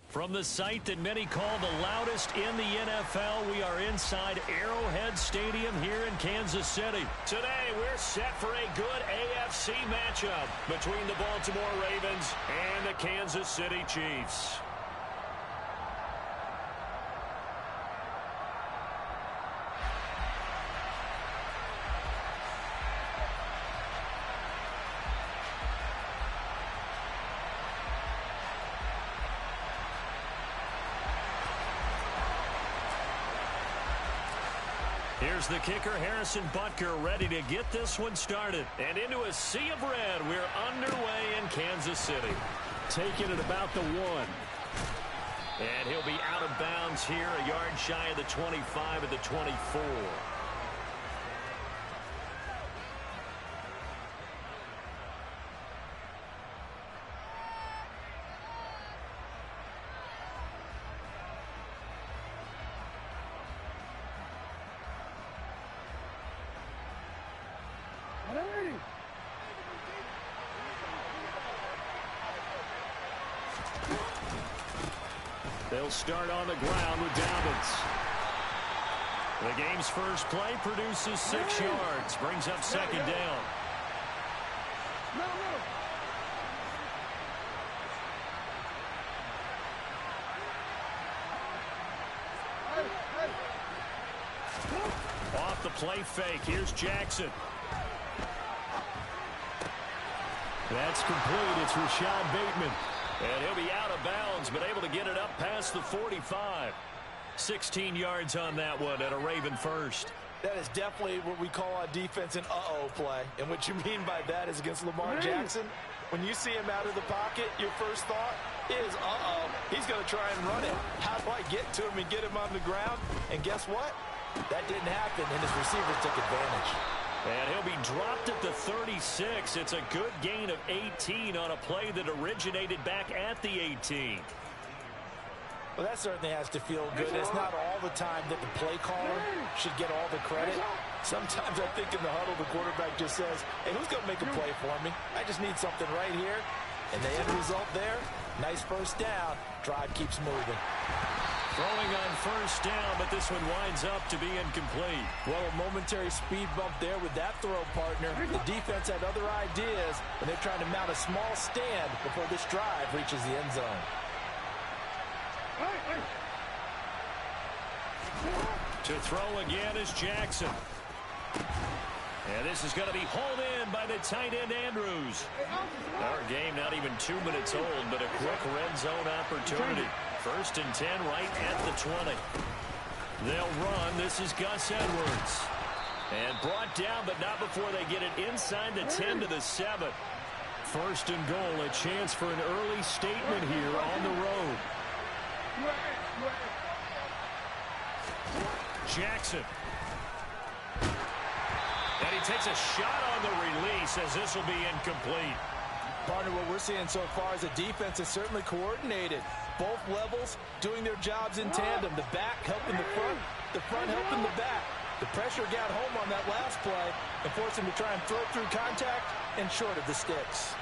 From the site that many call the loudest in the NFL, we are inside Arrowhead Stadium here in Kansas City. Today, we're set for a good AFC matchup between the Baltimore Ravens and the Kansas City Chiefs. Here's the kicker, Harrison Butker, ready to get this one started. And into a sea of red, we're underway in Kansas City. Taking it about the 1. And he'll be out of bounds here, a yard shy of the 25 at the 24. They'll start on the ground with Dobbins. The game's first play produces 6 yards, brings up second down. Off the play fake, here's Jackson. That's complete, it's Rashad Bateman. And he'll be out of bounds, but able to get it up past the 45. 16 yards on that one at a Raven first. That is definitely what we call a defense an uh-oh play. And what you mean by that is against Lamar Jackson. When you see him out of the pocket, your first thought is, uh-oh, he's going to try and run it. How do I get to him and get him on the ground? And guess what? That didn't happen, and his receivers took advantage. And he'll be dropped at the 36. It's a good gain of 18 on a play that originated back at the 18. Well, that certainly has to feel good. It's not all the time that the play caller should get all the credit. Sometimes I think in the huddle, the quarterback just says, hey, who's going to make a play for me? I just need something right here. And the end result there, nice first down. Drive keeps moving. Throwing on first down, but this one winds up to be incomplete. Well, a momentary speed bump there with that throw, partner. The defense had other ideas, and they're trying to mount a small stand before this drive reaches the end zone. To throw again is Jackson. And this is going to be hauled in by the tight end, Andrews. Our game not even 2 minutes old, but a quick red zone opportunity. 1st and 10 right at the 20. They'll run. This is Gus Edwards. And brought down, but not before they get it inside the 10 to the 7. 1st and goal, a chance for an early statement here on the road. Jackson. And he takes a shot on the release as this will be incomplete. Partner, what we're seeing so far is the defense is certainly coordinated. Both levels doing their jobs in tandem. The back helping the front helping the back. The pressure got home on that last play and forced him to try and throw through contact and short of the sticks.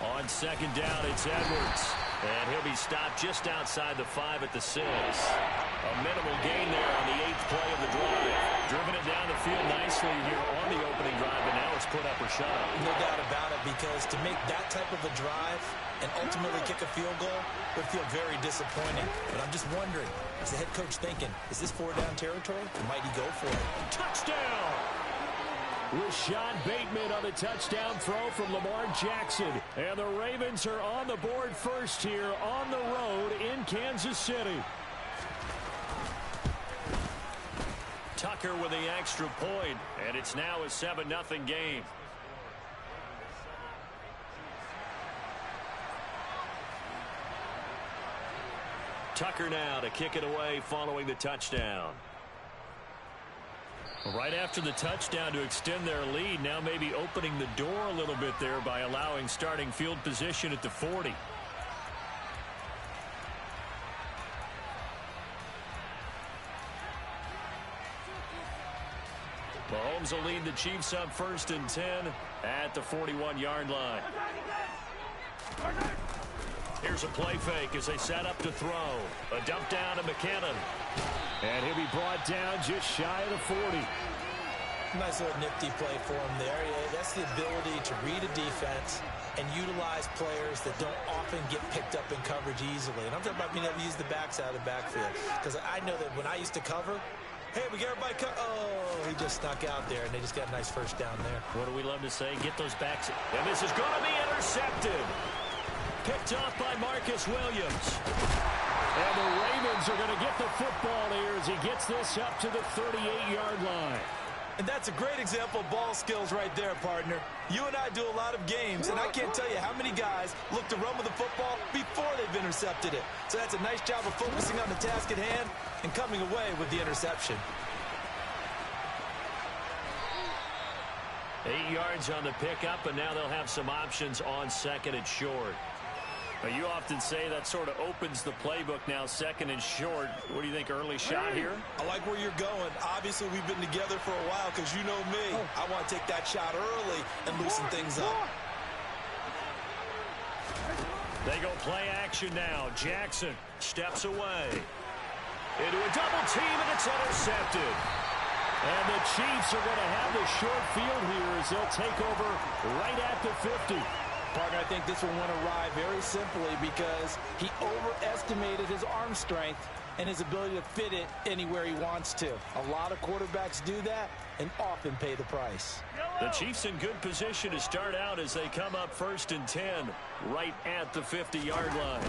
On second down, it's Edwards. And he'll be stopped just outside the 5 at the 6. A minimal gain there on the 8th play of the drive. Driven it down the field nicely here on the opening drive, and now it's put up or shut up. No doubt about it, because to make that type of a drive and ultimately kick a field goal would feel very disappointing. But I'm just wondering, is the head coach thinking, is this 4-down territory, or might he go for it? Touchdown! Rashad Bateman on the touchdown throw from Lamar Jackson. And the Ravens are on the board first here on the road in Kansas City. Tucker with the extra point, and it's now a 7-0 game. Tucker now to kick it away following the touchdown. Right after the touchdown to extend their lead, now maybe opening the door a little bit there by allowing starting field position at the 40. Mahomes will lead the Chiefs up 1st and 10 at the 41-yard line. Here's Here's a play fake as they set up to throw. A dump down to McKinnon. And he'll be brought down just shy of the 40. Nice little nifty play for him there. Yeah, that's the ability to read a defense and utilize players that don't often get picked up in coverage easily. And I'm talking about being able to use the backs out of the backfield. Because I know that when I used to cover, hey, we get everybody oh, he just snuck out there, and they just got a nice first down there. What do we love to say? Get those backs. And this is going to be intercepted. Picked off by Marcus Williams. And the Ravens are going to get the football here as he gets this up to the 38-yard line. And that's a great example of ball skills right there, partner. You and I do a lot of games, and I can't tell you how many guys look to run with the football before they've intercepted it. So that's a nice job of focusing on the task at hand and coming away with the interception. 8 yards on the pickup, and now they'll have some options on second and short. Now, you often say that sort of opens the playbook now, second and short. What do you think, early shot here? I like where you're going. Obviously, we've been together for a while because you know me. I want to take that shot early and loosen things up. They go play action now. Jackson steps away. Into a double team, and it's intercepted. And the Chiefs are going to have the short field here as they'll take over right at the 50. Partner, I think this one went awry very simply because he overestimated his arm strength and his ability to fit it anywhere he wants to. A lot of quarterbacks do that and often pay the price. The Chiefs in good position to start out as they come up 1st and 10 right at the 50-yard line.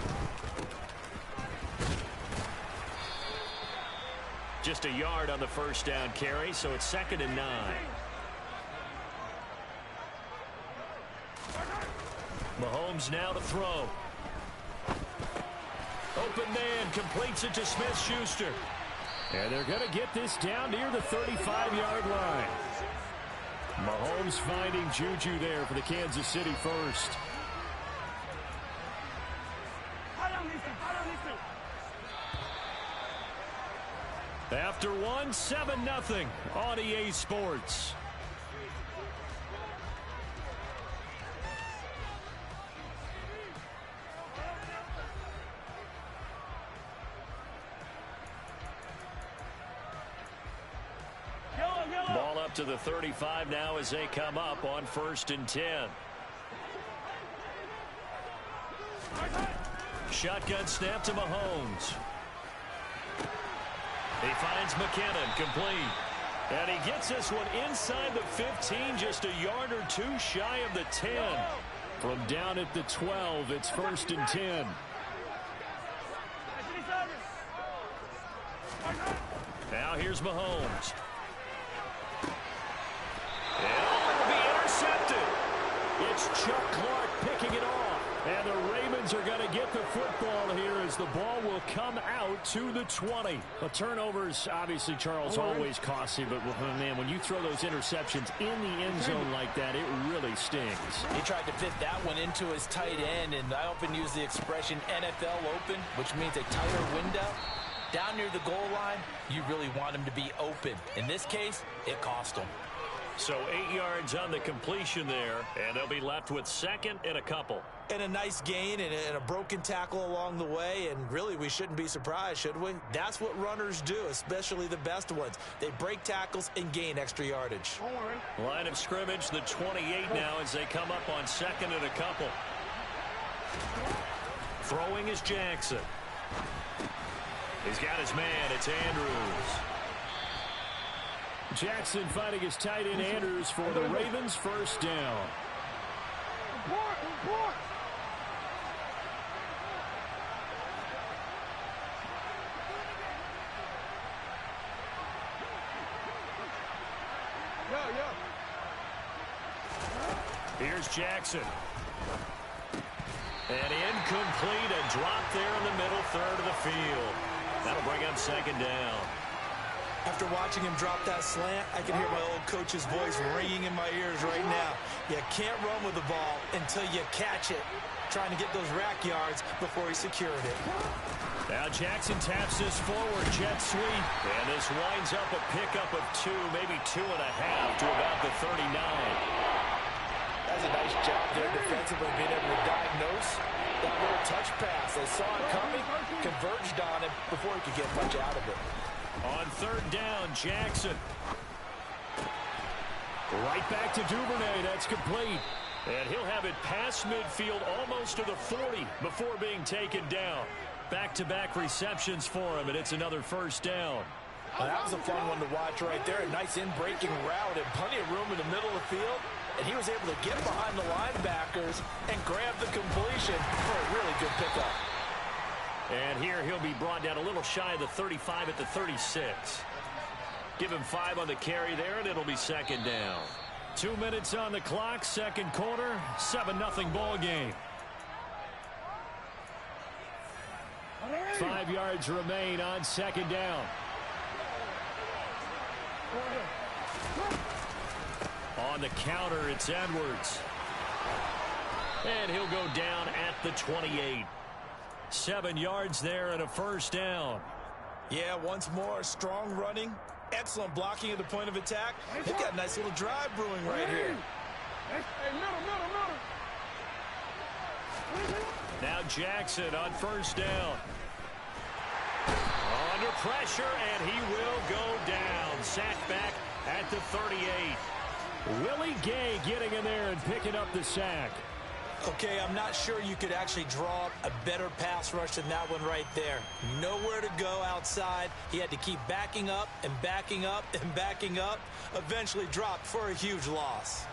Just a yard on the first down carry, so it's 2nd and 9. Mahomes now to throw. Open man, completes it to Smith-Schuster. And they're going to get this down near the 35-yard line. Mahomes finding Juju there for the Kansas City first. After one, 7-0 on EA Sports. Ball up to the 35 now as they come up on 1st and 10. Shotgun snap to Mahomes. He finds McKinnon, complete. And he gets this one inside the 15, just a yard or two shy of the 10. From down at the 12, it's 1st and 10. Now here's Mahomes. And it'll be intercepted. It's Chuck Clark picking it off. And the Ravens are going to get the football here as the ball will come out to the 20. The turnovers, obviously, Charles, always costly. But, man, when you throw those interceptions in the end zone like that, it really stings. He tried to fit that one into his tight end, and I often use the expression NFL open, which means a tighter window. Down near the goal line, you really want him to be open. In this case, it cost him. So 8 yards on the completion there, and they'll be left with 2nd and a couple. And a nice gain and a broken tackle along the way, and really we shouldn't be surprised, should we? That's what runners do, especially the best ones. They break tackles and gain extra yardage. Line of scrimmage, the 28 now as they come up on 2nd and a couple. Throwing is Jackson. He's got his man, it's Andrews. Jackson finding his tight end Andrews for the Ravens, 1st down. Here's Jackson. And incomplete, a drop there in the middle third of the field. That'll bring up 2nd down. After watching him drop that slant, I can hear my old coach's voice ringing in my ears right now. You can't run with the ball until you catch it. Trying to get those rack yards before he secured it. Now Jackson taps this forward, jet sweep. And this winds up a pickup of 2, maybe 2.5 to about the 39. That's a nice job there defensively, being able to diagnose that little touch pass. saw it coming, converged on him before he could get much out of it. On third down, Jackson. Right back to Duvernay. That's complete. And he'll have it past midfield almost to the 40 before being taken down. Back-to-back receptions for him, and it's another first down. Well, that was a fun one to watch right there. A nice in-breaking route and plenty of room in the middle of the field. And he was able to get behind the linebackers and grab the completion for a really good pickup. And here he'll be brought down a little shy of the 35 at the 36. Give him 5 on the carry there, and it'll be second down. 2 minutes on the clock, second quarter, 7-0 ball game. 5 yards remain on second down. On the counter, it's Edwards. And he'll go down at the 28. 7 yards there and a first down. Yeah, once more, strong running, excellent blocking at the point of attack. They've got a nice little drive brewing right here. Now Jackson on first down. Under pressure, and he will go down. Sacked back at the 38. Willie Gay getting in there and picking up the sack. Okay, I'm not sure you could actually draw up a better pass rush than that one right there. Nowhere to go outside. He had to keep backing up and backing up and backing up. Eventually dropped for a huge loss.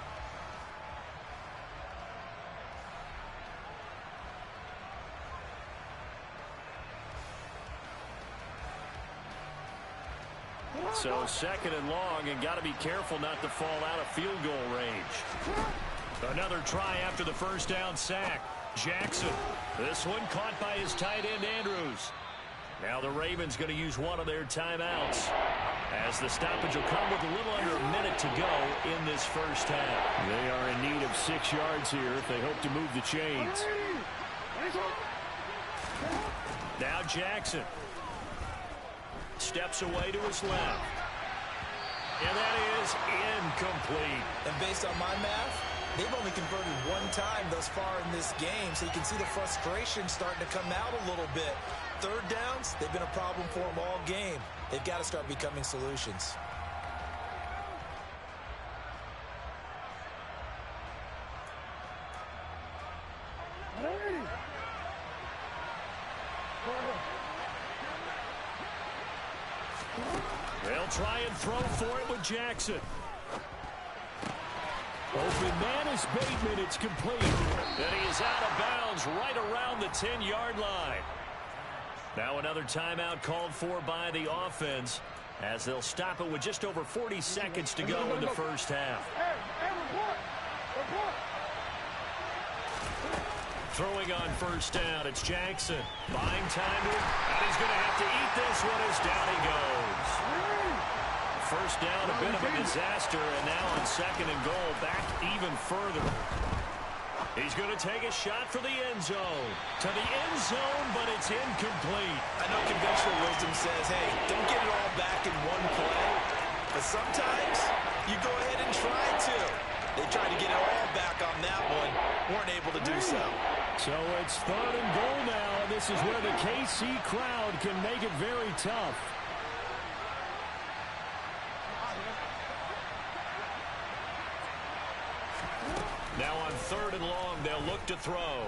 So second and long, and got to be careful not to fall out of field goal range. Another try after the first down sack. Jackson. This one caught by his tight end, Andrews. Now the Ravens going to use one of their timeouts, as the stoppage will come with a little under a minute to go in this first half. They are in need of 6 yards here if they hope to move the chains. Now Jackson. Steps away to his left. And that is incomplete. And based on my math, they've only converted one time thus far in this game, so you can see the frustration starting to come out a little bit. Third downs, they've been a problem for them all game. They've got to start becoming solutions. They'll try and throw for it with Jackson. Open man is Bateman. It's complete. And he is out of bounds right around the 10-yard line. Now another timeout called for by the offense, as they'll stop it with just over 40 seconds to go in the first half. Throwing on first down, it's Jackson. Buying time to him, and he's going to have to eat this one as down he goes. First down, a bit of a disaster, and now on second and goal, back even further. He's going to take a shot for the end zone. To the end zone, but it's incomplete. I know conventional wisdom says, hey, don't get it all back in one play. But sometimes you go ahead and try to. They tried to get it all back on that one. Weren't able to do so. So it's third and goal now, and this is where the KC crowd can make it very tough. Now on third and long, they'll look to throw.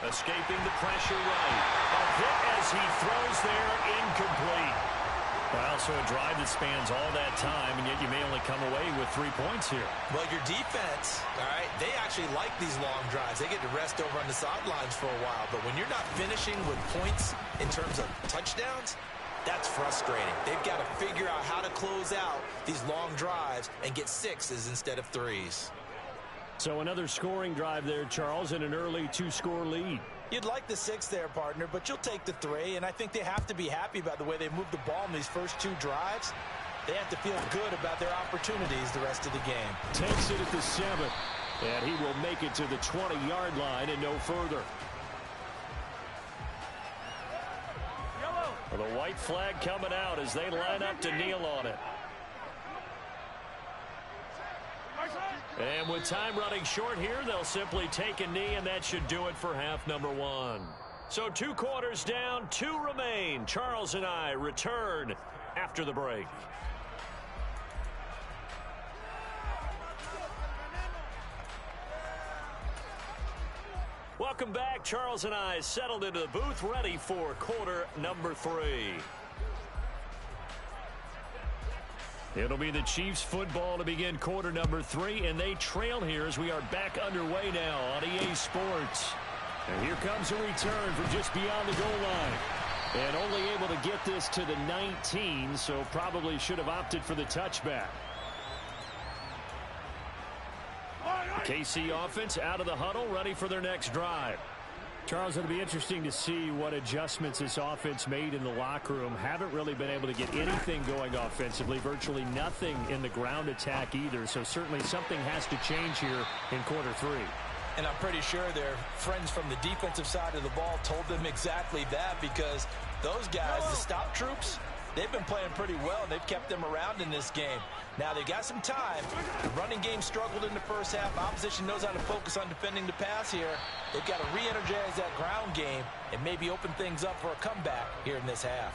Escaping the pressure right. A hit as he throws there, incomplete. Well, so a drive that spans all that time, and yet you may only come away with 3 points here. Well, your defense, all right, they actually like these long drives. They get to rest over on the sidelines for a while. But when you're not finishing with points in terms of touchdowns, that's frustrating. They've got to figure out how to close out these long drives and get 6s instead of 3s. So another scoring drive there, Charles, and an early 2-score lead. You'd like the 6 there, partner, but you'll take the 3, and I think they have to be happy about the way they moved the ball in these first 2 drives. They have to feel good about their opportunities the rest of the game. Takes it at the 7, and he will make it to the 20-yard line and no further. Well, the white flag coming out as they line up to kneel on it. And with time running short here, they'll simply take a knee, and that should do it for half number 1. So 2 quarters down, 2 remain. Charles and I return after the break. Welcome back. Charles and I settled into the booth, ready for quarter number 3. It'll be the Chiefs football to begin quarter number 3, and they trail here as we are back underway now on EA Sports. And here comes a return from just beyond the goal line. And only able to get this to the 19, so probably should have opted for the touchback. KC offense out of the huddle, ready for their next drive. Charles, it'll be interesting to see what adjustments this offense made in the locker room. Haven't really been able to get anything going offensively, virtually nothing in the ground attack either. So certainly something has to change here in quarter 3. And I'm pretty sure their friends from the defensive side of the ball told them exactly that, because those guys, the stop troops, they've been playing pretty well, and they've kept them around in this game. Now, they've got some time. The running game struggled in the first half. Opposition knows how to focus on defending the pass here. They've got to re-energize that ground game and maybe open things up for a comeback here in this half.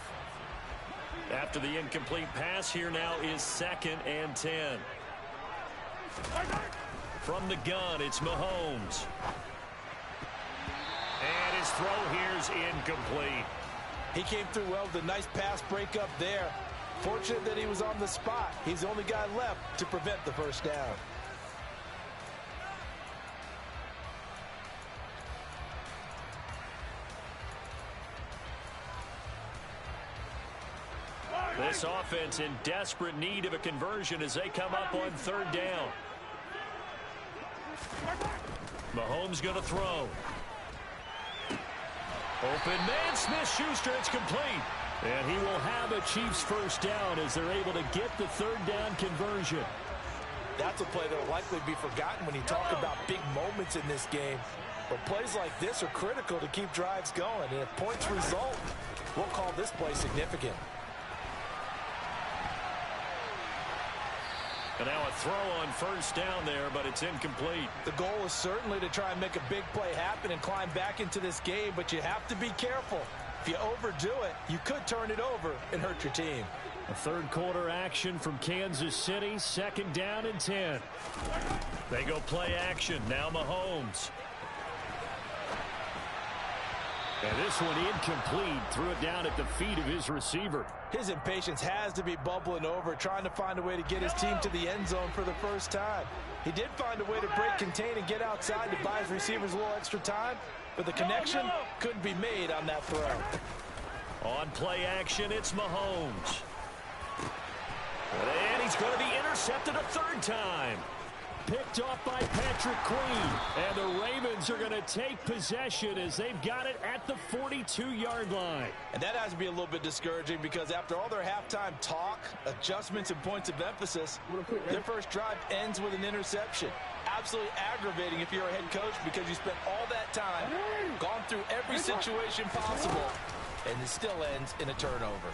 After the incomplete pass, here now is 2nd and 10. From the gun, it's Mahomes. And his throw here's incomplete. He came through well with a nice pass breakup there. Fortunate that he was on the spot. He's the only guy left to prevent the first down. This offense in desperate need of a conversion as they come up on 3rd down. Mahomes going to throw. Open man, Smith-Schuster, it's complete. And he will have a Chiefs first down as they're able to get the 3rd down conversion. That's a play that will likely be forgotten when you talk about big moments in this game. But plays like this are critical to keep drives going. And if points result, we'll call this play significant. And now a throw on 1st down there, but it's incomplete. The goal is certainly to try and make a big play happen and climb back into this game, but you have to be careful. If you overdo it, you could turn it over and hurt your team. A 3rd quarter action from Kansas City, 2nd down and 10. They go play action, now Mahomes. And this one incomplete, threw it down at the feet of his receiver. His impatience has to be bubbling over, trying to find a way to get his team to the end zone for the first time. He did find a way to break, contain, and get outside to buy his receivers a little extra time, but the connection couldn't be made on that throw. On play action, it's Mahomes. And he's going to be intercepted a 3rd time. Picked off by Patrick Queen. And the Ravens are going to take possession as they've got it at the 42-yard line. And that has to be a little bit discouraging, because after all their halftime talk, adjustments, and points of emphasis, their first drive ends with an interception. Absolutely aggravating if you're a head coach, because you spent all that time, gone through every situation possible, and it still ends in a turnover.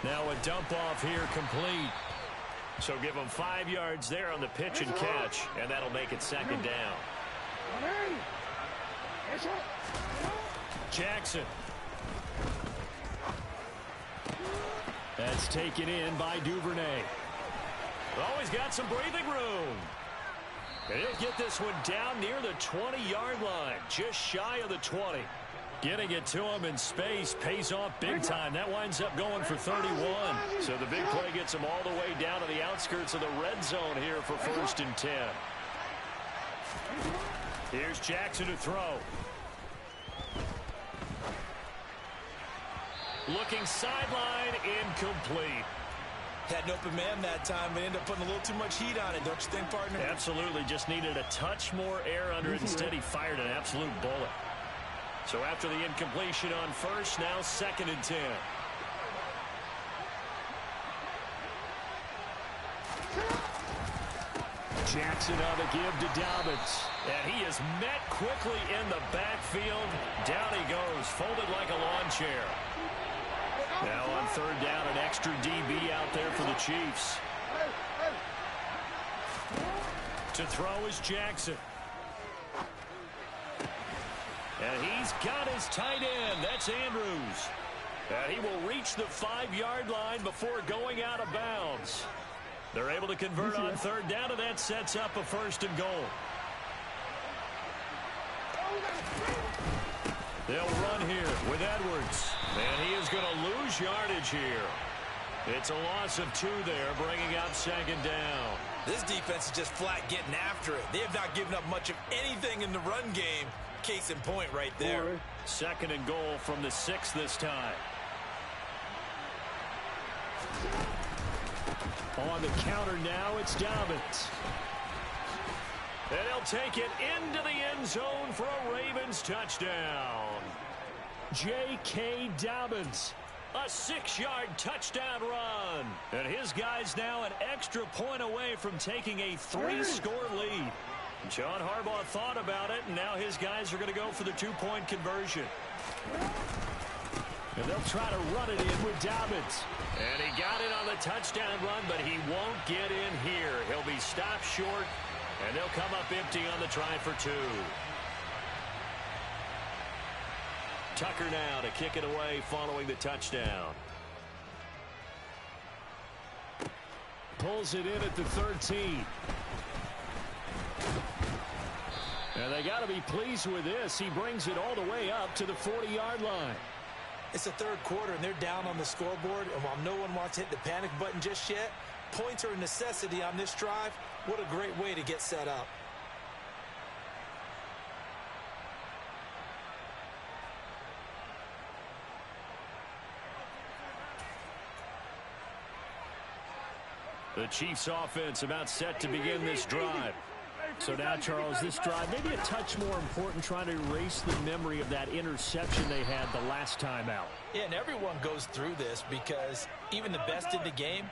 Now a dump off here complete. So give them 5 yards there on the pitch and catch, and that'll make it 2nd down. Jackson. That's taken in by Duvernay. Always got some breathing room. And he'll get this one down near the 20-yard line, just shy of the 20. Getting it to him in space pays off big time. That winds up going for 31. So the big play gets him all the way down to the outskirts of the red zone here for 1st and 10. Here's Jackson to throw. Looking sideline, incomplete. Had an open man that time, but ended up putting a little too much heat on it, don't you think, partner? Absolutely. Just needed a touch more air under it. Instead, he fired an absolute bullet. So after the incompletion on 1st, now 2nd and 10. Jackson on the give to Dobbins. And he is met quickly in the backfield. Down he goes, folded like a lawn chair. Now on 3rd down, an extra DB out there for the Chiefs. To throw is Jackson. And he's got his tight end. That's Andrews. And he will reach the 5-yard line before going out of bounds. They're able to convert on third down, and that sets up a 1st and goal. They'll run here with Edwards. And he is going to lose yardage here. It's a loss of 2 there, bringing up 2nd down. This defense is just flat getting after it. They have not given up much of anything in the run game. Case in point right there. 2nd and goal from the 6 this time. On the counter now, it's Dobbins. And he'll take it into the end zone for a Ravens touchdown. J.K. Dobbins, a 6-yard touchdown run. And his guys now an extra point away from taking a 3-score lead. John Harbaugh thought about it, and now his guys are going to go for the 2-point conversion. And they'll try to run it in with Dobbins. And he got it on the touchdown run, but he won't get in here. He'll be stopped short, and they'll come up empty on the try for 2. Tucker now to kick it away following the touchdown. Pulls it in at the 13. And they got to be pleased with this. He brings it all the way up to the 40-yard line. It's the 3rd quarter, and they're down on the scoreboard. And while no one wants to hit the panic button just yet, points are a necessity on this drive. What a great way to get set up. The Chiefs offense about set to begin this drive. So now, Charles, this drive maybe a touch more important, trying to erase the memory of that interception they had the last time out. Yeah, and everyone goes through this because even the best in the game,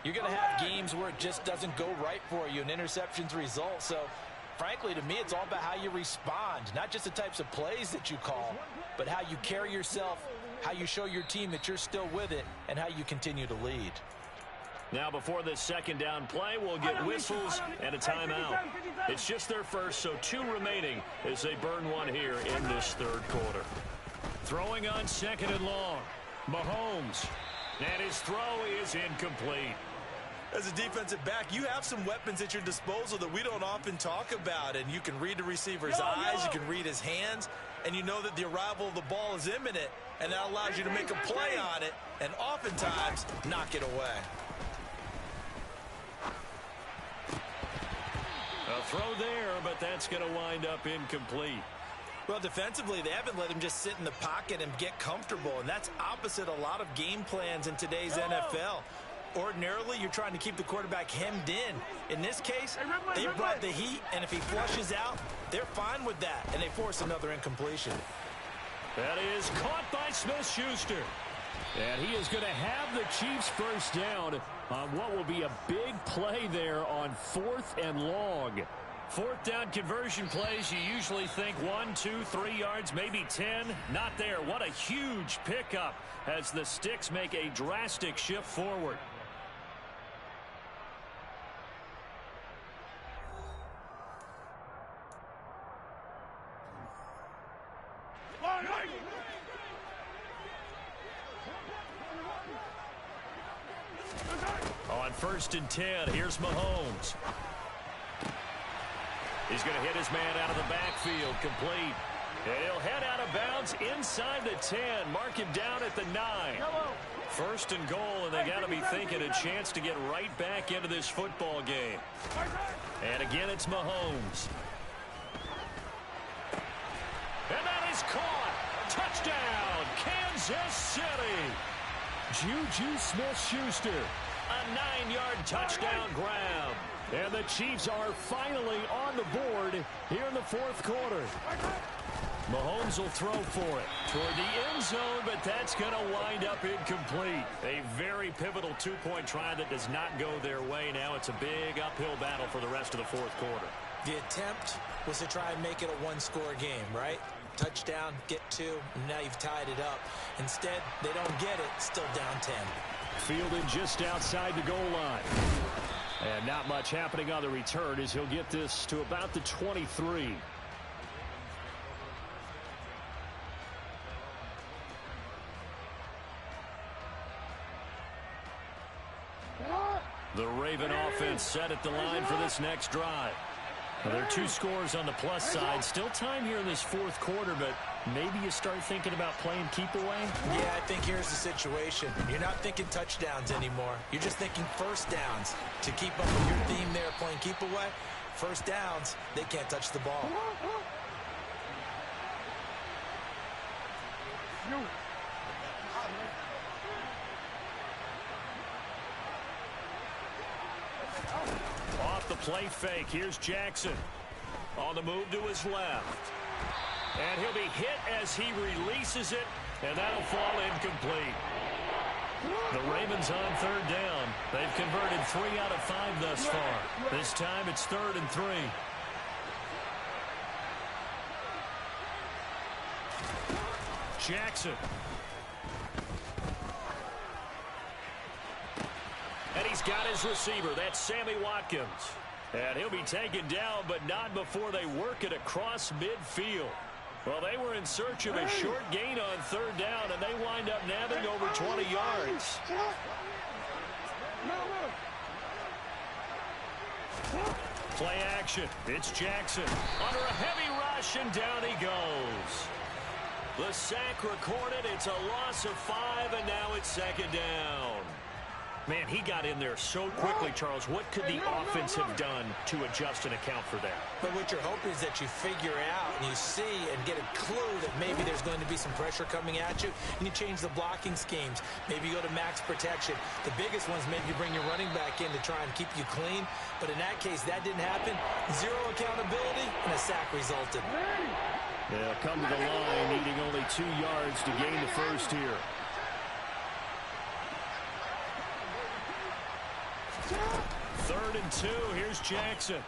you're going to have games where it just doesn't go right for you and interceptions result. So, frankly, to me, it's all about how you respond, not just the types of plays that you call, but how you carry yourself, how you show your team that you're still with it, and how you continue to lead. Now, before this 2nd down play, we'll get whistles and a timeout. It's just their first, so 2 remaining as they burn one here in this 3rd quarter. Throwing on 2nd and long. Mahomes. And his throw is incomplete. As a defensive back, you have some weapons at your disposal that we don't often talk about, and you can read the receiver's eyes, you can read his hands, and you know that the arrival of the ball is imminent, and that allows you to make a play on it and oftentimes knock it away. A throw there, but that's going to wind up incomplete. Well, defensively, they haven't let him just sit in the pocket and get comfortable, and that's opposite a lot of game plans in today's NFL. Ordinarily, you're trying to keep the quarterback hemmed in. In this case, they brought the heat, and if he flushes out, they're fine with that, and they force another incompletion. That is caught by Smith-Schuster. And he is going to have the Chiefs first down on what will be a big play there on 4th and long. 4th down conversion plays, you usually think 1, 2, 3 yards, maybe 10. Not there. What a huge pickup as the sticks make a drastic shift forward. On 1st and 10, here's Mahomes. He's going to hit his man out of the backfield, complete. And he'll head out of bounds inside the 10. Mark him down at the 9. 1st and goal, and they got to be thinking a chance to get right back into this football game. And again, it's Mahomes. And that is caught. Touchdown, Kansas City. Juju Smith-Schuster. A 9-yard touchdown grab. And the Chiefs are finally on the board here in the 4th quarter. Mahomes will throw for it toward the end zone, but that's going to wind up incomplete. A very pivotal 2-point try that does not go their way. Now it's a big uphill battle for the rest of the 4th quarter. The attempt was to try and make it a 1-score game, right? Touchdown, get 2, and now you've tied it up. Instead, they don't get it, still down 10. Fielded just outside the goal line. And not much happening on the return as he'll get this to about the 23. The Raven offense set at the line for this next drive. Well, there are 2 scores on the plus side. Still time here in this fourth quarter, but maybe you start thinking about playing keep away? Yeah, I think here's the situation. You're not thinking touchdowns anymore. You're just thinking first downs. To keep up with your theme there, playing keep away, first downs, they can't touch the ball. Off the play fake, here's Jackson. On the move to his left. And he'll be hit as he releases it, and that'll fall incomplete. The Ravens on third down. They've converted 3 out of 5 thus far. This time it's 3rd and 3. Jackson. And he's got his receiver. That's Sammy Watkins. And he'll be taken down, but not before they work it across midfield. Well, they were in search of a short gain on third down, and they wind up nabbing over 20 yards. Play action. It's Jackson. Under a heavy rush, and down he goes. The sack recorded. It's a loss of 5, and now it's 2nd down. Man, he got in there so quickly, Charles. What could the offense have done to adjust and account for that? But what you're hoping is that you figure out and you see and get a clue that maybe there's going to be some pressure coming at you, and you change the blocking schemes. Maybe you go to max protection. The biggest ones, maybe you bring your running back in to try and keep you clean. But in that case, that didn't happen. 0 accountability, and a sack resulted. They'll come to the line, needing only 2 yards to gain the first here. 3rd and 2. Here's Jackson.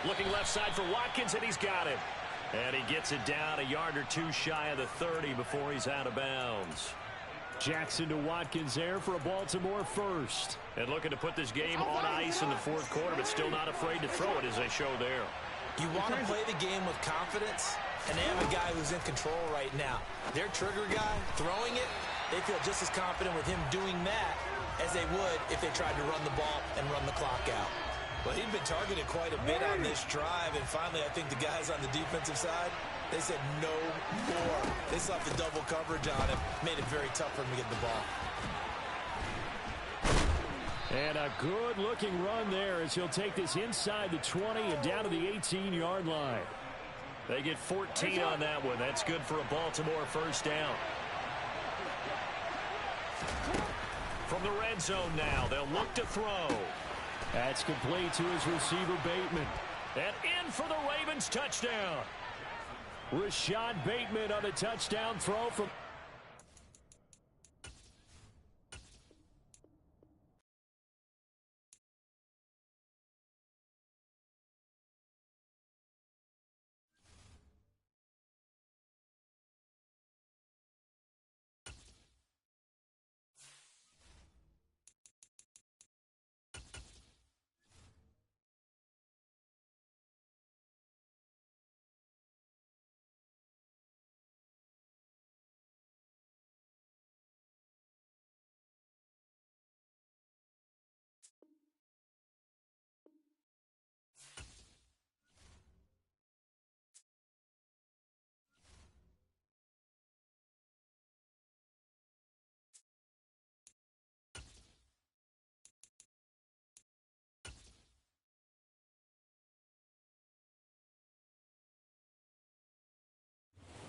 Looking left side for Watkins, and he's got it. And he gets it down a yard or 2 shy of the 30 before he's out of bounds. Jackson to Watkins there for a Baltimore first. And looking to put this game on ice in the fourth quarter, but still not afraid to throw it as they show there. You want to play the game with confidence, and they have a guy who's in control right now. Their trigger guy, throwing it, they feel just as confident with him doing that as they would if they tried to run the ball and run the clock out. Well, he'd been targeted quite a bit on this drive, and finally I think the guys on the defensive side, they said no more. They slapped the double coverage on him, made it very tough for him to get the ball. And a good-looking run there as he'll take this inside the 20 and down to the 18-yard line. They get 14 on that one. That's good for a Baltimore first down. From the red zone now, they'll look to throw. That's complete to his receiver, Bateman. And in for the Ravens touchdown. Rashad Bateman on the touchdown throw from...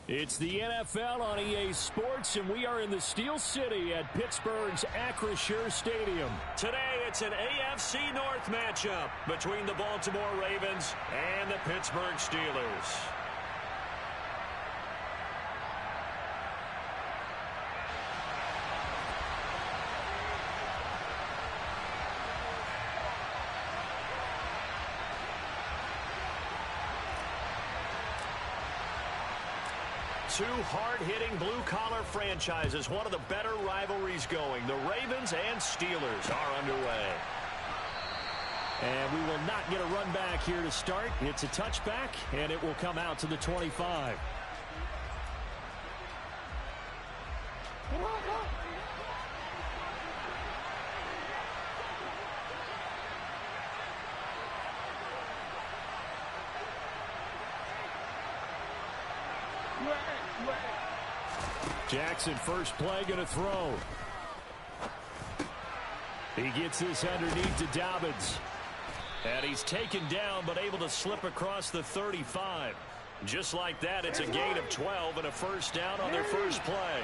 It's the NFL on EA Sports, and we are in the Steel City at Pittsburgh's Acrisure Stadium. Today, it's an AFC North matchup between the Baltimore Ravens and the Pittsburgh Steelers. Two hard-hitting blue-collar franchises, one of the better rivalries going. The Ravens and Steelers are underway. And we will not get a run back here to start. It's a touchback, and it will come out to the 25. Jackson, first play, going to throw. He gets this underneath to Dobbins. And he's taken down, but able to slip across the 35. Just like that, it's a gain of 12 and a first down on their first play.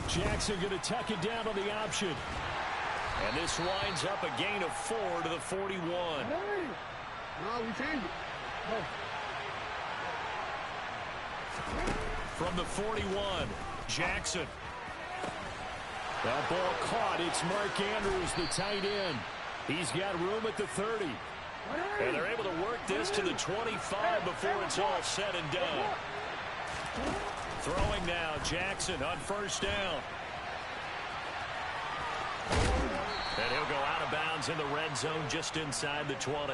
Jackson going to tuck it down on the option. And this winds up a gain of 4 to the 41. No, we changed it. From the 41, Jackson. That ball caught. It's Mark Andrews, the tight end. He's got room at the 30. And they're able to work this to the 25 before it's all said and done. Throwing now, Jackson on first down. And he'll go out of bounds in the red zone just inside the 20.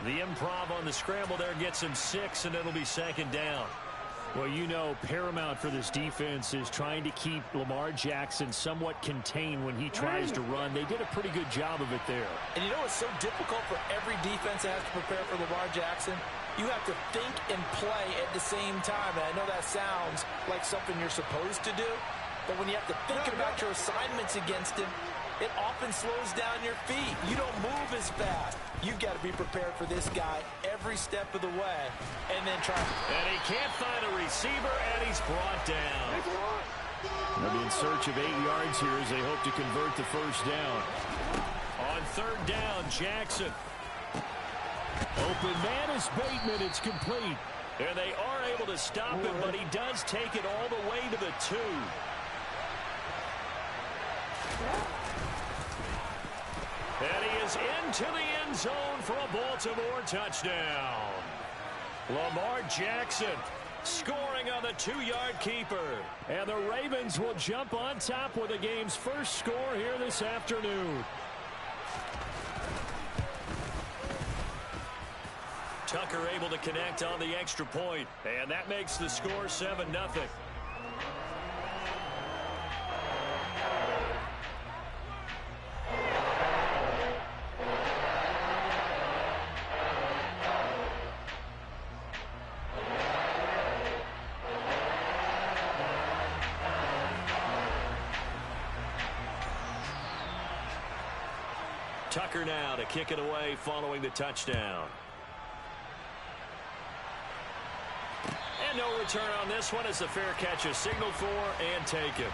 The improv on the scramble there gets him 6, and it'll be second down. Well, you know, paramount for this defense is trying to keep Lamar Jackson somewhat contained when he tries to run. They did a pretty good job of it there. And you know what's so difficult for every defense that has to prepare for Lamar Jackson? You have to think and play at the same time. And I know that sounds like something you're supposed to do, but when you have to think about your assignments against him, it often slows down your feet. You don't move as fast. You've got to be prepared for this guy every step of the way. And then try. And he can't find a receiver, and he's brought down. They'll be in search of 8 yards here as they hope to convert the first down. On third down, Jackson. Open man is Bateman. It's complete. And they are able to stop him, but he does take it all the way to the 2. And he is into the end zone for a Baltimore touchdown. Lamar Jackson scoring on the 2-yard keeper. And the Ravens will jump on top with the game's first score here this afternoon. Tucker able to connect on the extra point. And that makes the score 7-0. Tucker now to kick it away following the touchdown. And no return on this one as the fair catch is signaled for and taken.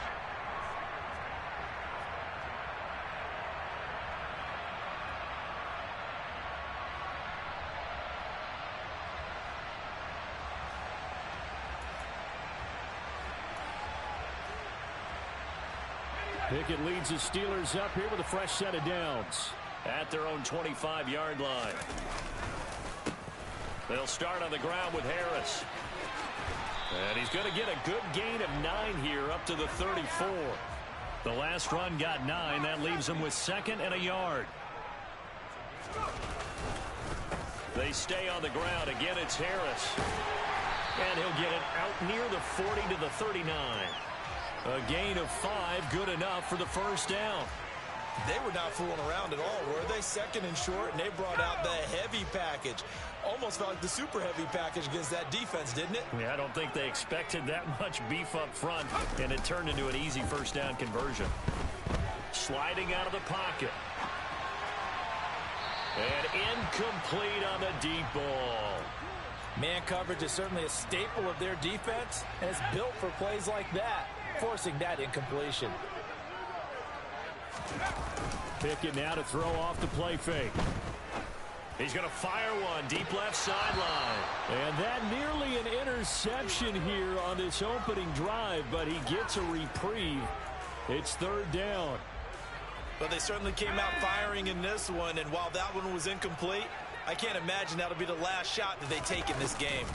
Pickett leads the Steelers up here with a fresh set of downs at their own 25-yard line. They'll start on the ground with Harris. And he's going to get a good gain of 9 here up to the 34. The last run got 9. That leaves him with 2nd and a yard. They stay on the ground. Again, it's Harris. And he'll get it out near the 40 to the 39. A gain of 5, good enough for the first down. They were not fooling around at all, were they? 2nd and short, and they brought out the heavy package. Almost felt like the super heavy package against that defense, didn't it? Yeah, I don't think they expected that much beef up front, and it turned into an easy first down conversion. Sliding out of the pocket. And incomplete on the deep ball. Man coverage is certainly a staple of their defense, and it's built for plays like that, forcing that incompletion. Pickett now to throw off the play fake. He's going to fire one deep left sideline. And that nearly an interception here on this opening drive, but he gets a reprieve. It's 3rd down. But they certainly came out firing in this one, and while that one was incomplete, I can't imagine that'll be the last shot that they take in this game.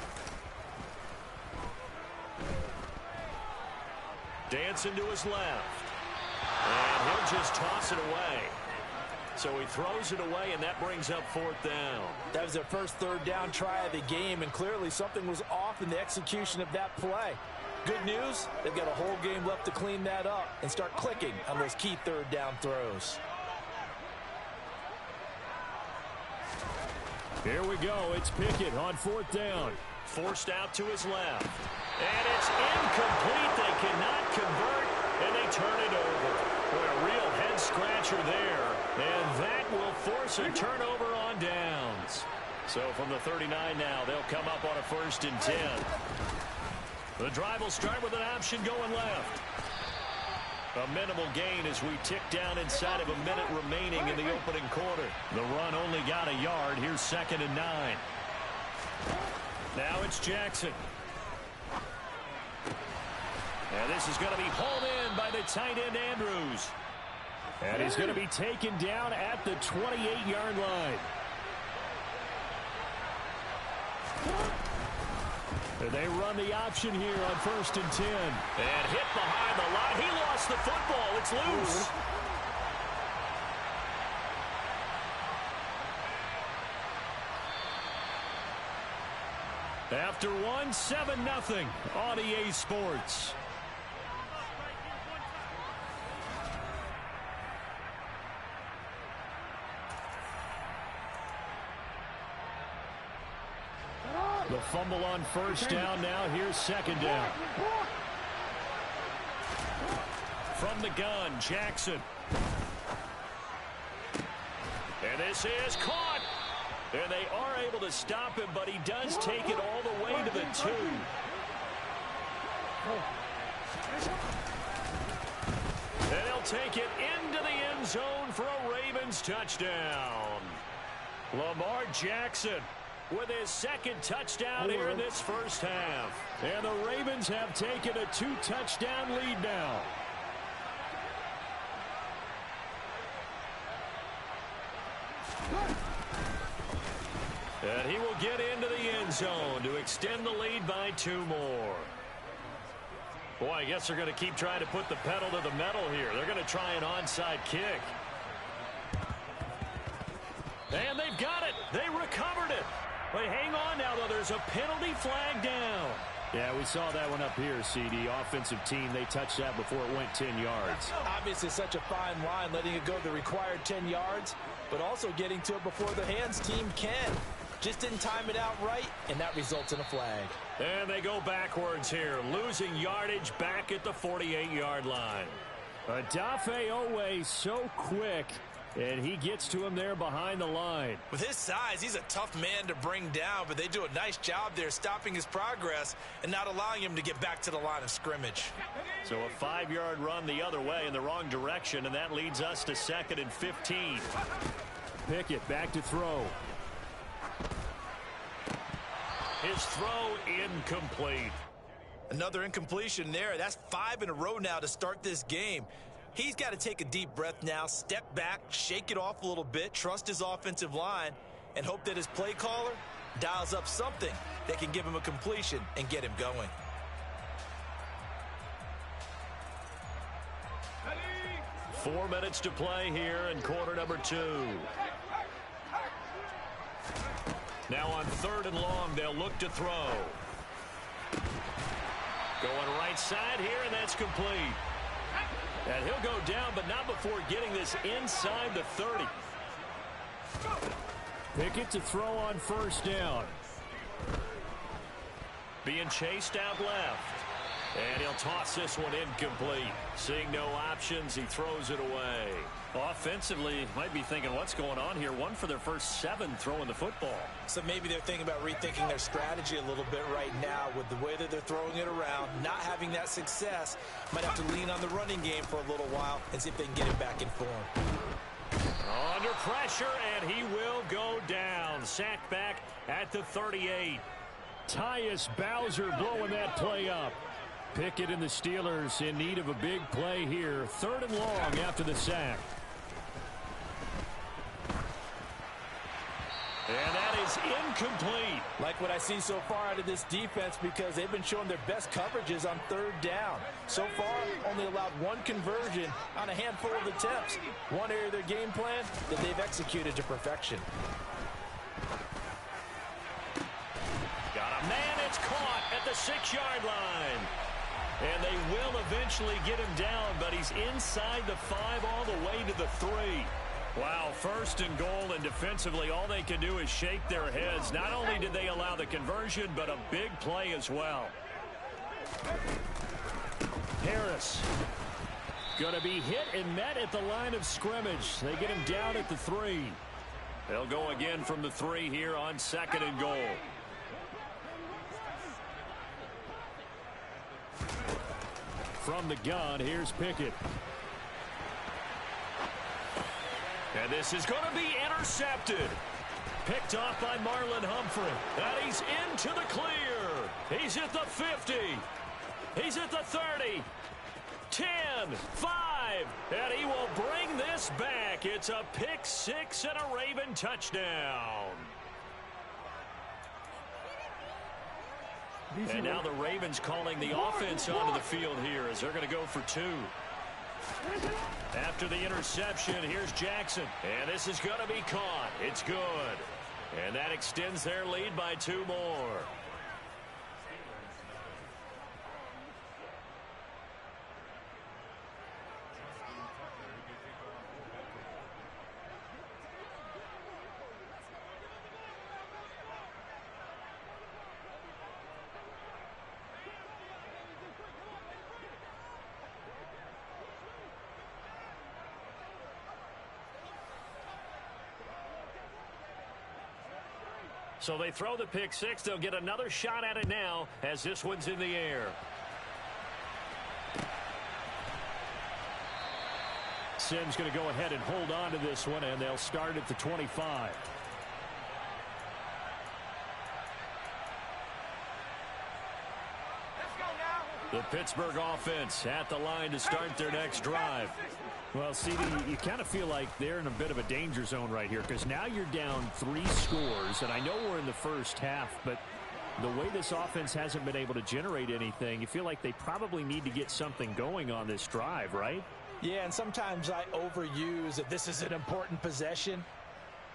Dancing to his left. And he'll just toss it away. So he throws it away, and that brings up 4th down. That was their first 3rd down try of the game, and clearly something was off in the execution of that play. Good news, they've got a whole game left to clean that up and start clicking on those key 3rd down throws. Here we go. It's Pickett on 4th down. Forced out to his left. And it's incomplete. They cannot convert, and they turn it over. Boy, a real head-scratcher there. And that will force a turnover on downs. So from the 39 now, they'll come up on a 1st and 10. The drive will start with an option going left. A minimal gain as we tick down inside of a minute remaining in the opening quarter. The run only got a yard. Here's 2nd and 9. Now it's Jackson. And this is going to be hauled in by the tight end Andrews. And he's going to be taken down at the 28-yard line. And they run the option here on 1st and 10. And hit behind the line. He lost the football. It's loose. After one, 7-0 on EA Sports. The fumble on 1st down now. Here's 2nd down. From the gun, Jackson. And this is caught. And they are able to stop him, but he does take it all the way to the 2. And they'll take it into the end zone for a Ravens touchdown. Lamar Jackson with his 2nd touchdown here in this 1st half. And the Ravens have taken a 2-touchdown lead now. And he will get into the end zone to extend the lead by 2 more. Boy, I guess they're going to keep trying to put the pedal to the metal here. They're going to try an onside kick. And they've got it. They recovered it. But hang on now, though. There's a penalty flag down. Yeah, we saw that one up here, CD. Offensive team, they touched that before it went 10 yards. Obviously, such a fine line, letting it go the required 10 yards, but also getting to it before the hands team can. Just didn't time it out right, and that results in a flag. And they go backwards here, losing yardage back at the 48-yard line. Adafe Owe so quick. And he gets to him there behind the line. With his size, he's a tough man to bring down, but they do a nice job there stopping his progress and not allowing him to get back to the line of scrimmage. So a 5-yard run the other way in the wrong direction, and that leads us to 2nd and 15. Pickett back to throw. His throw incomplete. Another incompletion there. That's 5 in a row now to start this game. He's got to take a deep breath now, step back, shake it off a little bit, trust his offensive line, and hope that his play caller dials up something that can give him a completion and get him going. Ready? 4 minutes to play here in quarter number 2. Now on 3rd and long, they'll look to throw. Going right side here, and that's complete. And he'll go down, but not before getting this inside the 30. Pickett to throw on 1st down. Being chased out left. And he'll toss this one incomplete. Seeing no options, he throws it away. Offensively, might be thinking, what's going on here? 1 for their first 7 throwing the football. So maybe they're thinking about rethinking their strategy a little bit right now with the way that they're throwing it around, not having that success. Might have to lean on the running game for a little while and see if they can get him back in form. Under pressure, and he will go down. Sacked back at the 38. Tyus Bowser blowing that play up. Pickett and the Steelers in need of a big play here. 3rd and long after the sack. And that is incomplete. Like what I see so far out of this defense, because they've been showing their best coverages on 3rd down. So far, only allowed 1 conversion on a handful of attempts. One area of their game plan that they've executed to perfection. Got a man, it's caught at the 6-yard line. And they will eventually get him down, but he's inside the 5 all the way to the 3. Wow, first and goal, and defensively, all they can do is shake their heads. Not only did they allow the conversion, but a big play as well. Harris going to be hit and met at the line of scrimmage. They get him down at the 3. They'll go again from the 3 here on second and goal. From the gun, here's Pickett. And this is going to be intercepted. Picked off by Marlon Humphrey. And he's into the clear. He's at the 50. He's at the 30. 10, 5, and he will bring this back. It's a pick 6 and a Raven touchdown. And now the Ravens calling the offense onto the field here as they're going to go for 2. After the interception, here's Jackson. And this is going to be caught. It's good. And that extends their lead by 2 more. So they throw the pick 6. They'll get another shot at it now as this one's in the air. Sims going to go ahead and hold on to this one, and they'll start at the 25. The Pittsburgh offense at the line to start their next drive. Well, CD, you kind of feel like they're in a bit of a danger zone right here because now you're down 3 scores, and I know we're in the first half, but the way this offense hasn't been able to generate anything, you feel like they probably need to get something going on this drive, right? Yeah, and sometimes I overuse that this is an important possession,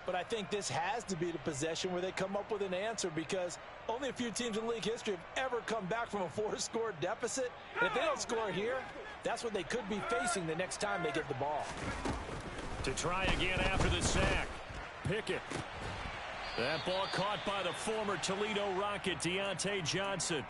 but I think this has to be the possession where they come up with an answer because only a few teams in league history have ever come back from a 4-score deficit. And if they don't score here, that's what they could be facing the next time they get the ball. To try again after the sack, Pickett. That ball caught by the former Toledo Rocket, Deontay Johnson.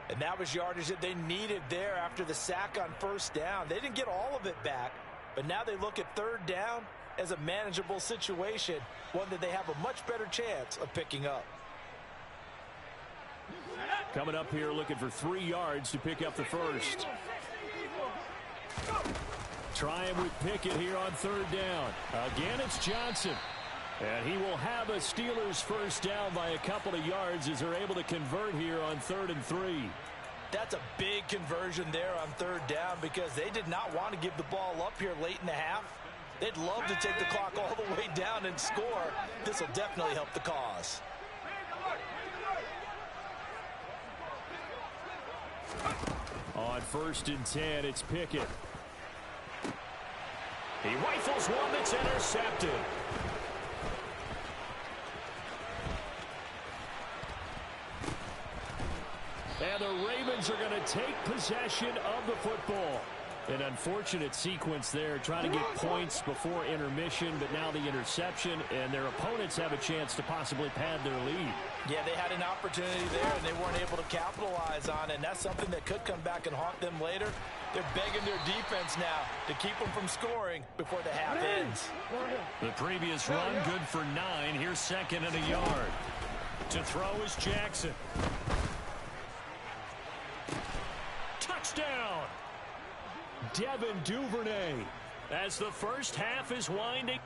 And that was yardage that they needed there after the sack on first down. They didn't get all of it back, but now they look at third down as a manageable situation, one that they have a much better chance of picking up. Coming up here looking for 3 yards to pick up the first. Trying with Pickett here on third down. Again, it's Johnson. And he will have a Steelers first down by a couple of yards as they're able to convert here on 3rd and 3. That's a big conversion there on third down because they did not want to give the ball up here late in the half. They'd love to take the clock all the way down and score. This will definitely help the cause. On 1st and 10, it's Pickett. He rifles one that's intercepted. And the Ravens are going to take possession of the football. An unfortunate sequence there, trying to get points before intermission, but now the interception, and their opponents have a chance to possibly pad their lead. Yeah, they had an opportunity there, and they weren't able to capitalize on it, and that's something that could come back and haunt them later. They're begging their defense now to keep them from scoring before the half ends. The previous run, good for 9. Here's 2nd and a yard. To throw is Jackson. Touchdown! Devin Duvernay as the first half is winding.